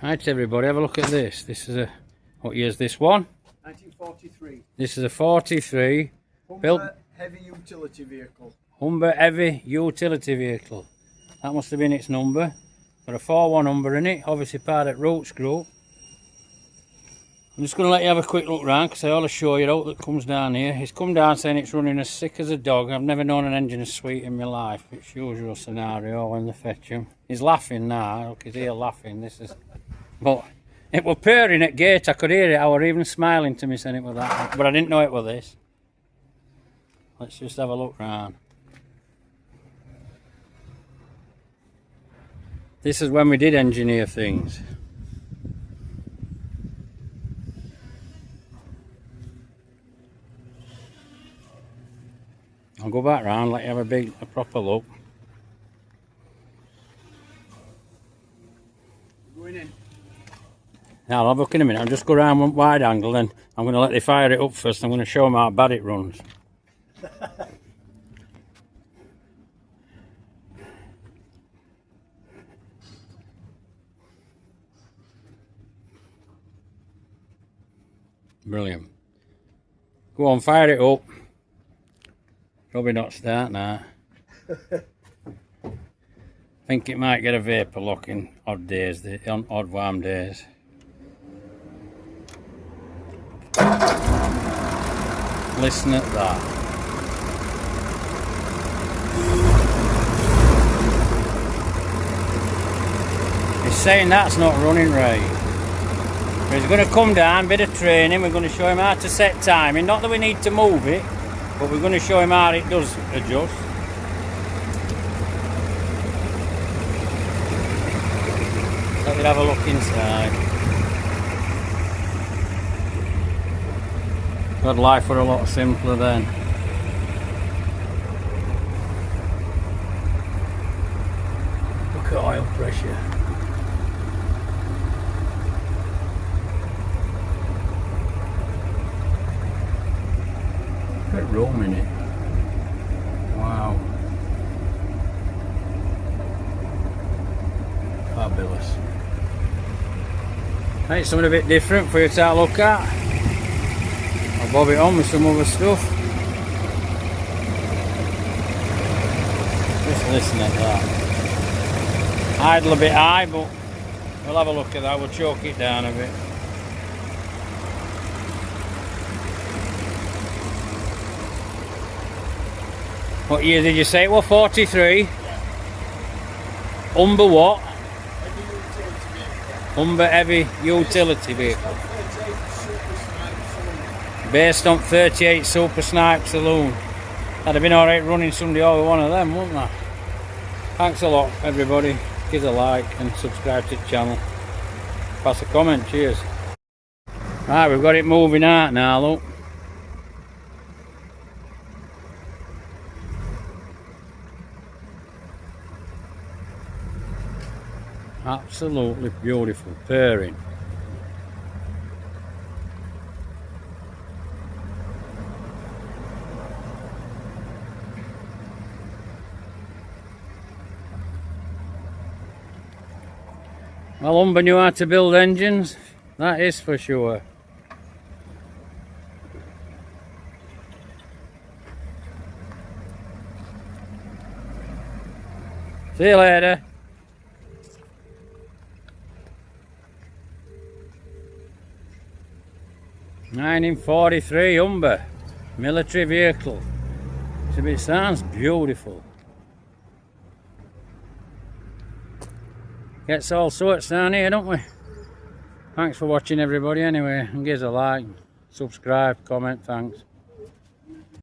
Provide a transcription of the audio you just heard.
Right, everybody, have a look at this. This is a, what year's this one? 1943. This is a 43 built Humber heavy utility vehicle. Humber heavy utility vehicle. That must have been its number. Got a 4-1 number in it, obviously part of Roots Group. I'm just going to let you have a quick look round because I ought to show you out that comes down here. He's come down saying it's running as sick as a dog. I've never known an engine as sweet in my life. It's usual scenario when they fetch him. He's laughing now. Look, he's here laughing. This is, but it was purring at gate. I could hear it. I was even smiling to me saying it was that, but I didn't know it was this. Let's just have a look round. This is when we did engineer things. I'll go back round, let you have a proper look. Going in. Now I'll have a look in a minute. I'll just go around one wide angle, then I'm going to let they fire it up first. I'm going to show them how bad it runs. Brilliant. Go on, fire it up. Probably not start now. I think it might get a vapour lock in odd days, on odd warm days. Listen at that. He's saying that's not running right. But he's going to come down, bit of training, we're going to show him how to set timing. Not that we need to move it, but we're going to show him how it does adjust. Let me have a look inside. God, life were a lot simpler then. Look at oil pressure. Look at room in it. Wow. Fabulous. Right, something a bit different for you to have a look at. I'll bob it on with some other stuff. Just listen at that. Idle a bit high, but we'll have a look at that. We'll choke it down a bit. What year did you say it was? 43? Yeah. Humber what? Heavy utility vehicle. Humber heavy utility vehicle. Based on 38 Super Snipe Saloon. That'd have been alright running Sunday over one of them, wouldn't that? Thanks a lot, everybody. Give us a like and subscribe to the channel. Pass a comment, cheers. Right, we've got it moving out now, look. Absolutely beautiful, purring. Well, Humber knew how to build engines, that is for sure. See you later. 1943 Humber military vehicle. It sounds beautiful. Gets all sorts down here, don't we? Thanks for watching, everybody, anyway, and give us a like, subscribe, comment, thanks.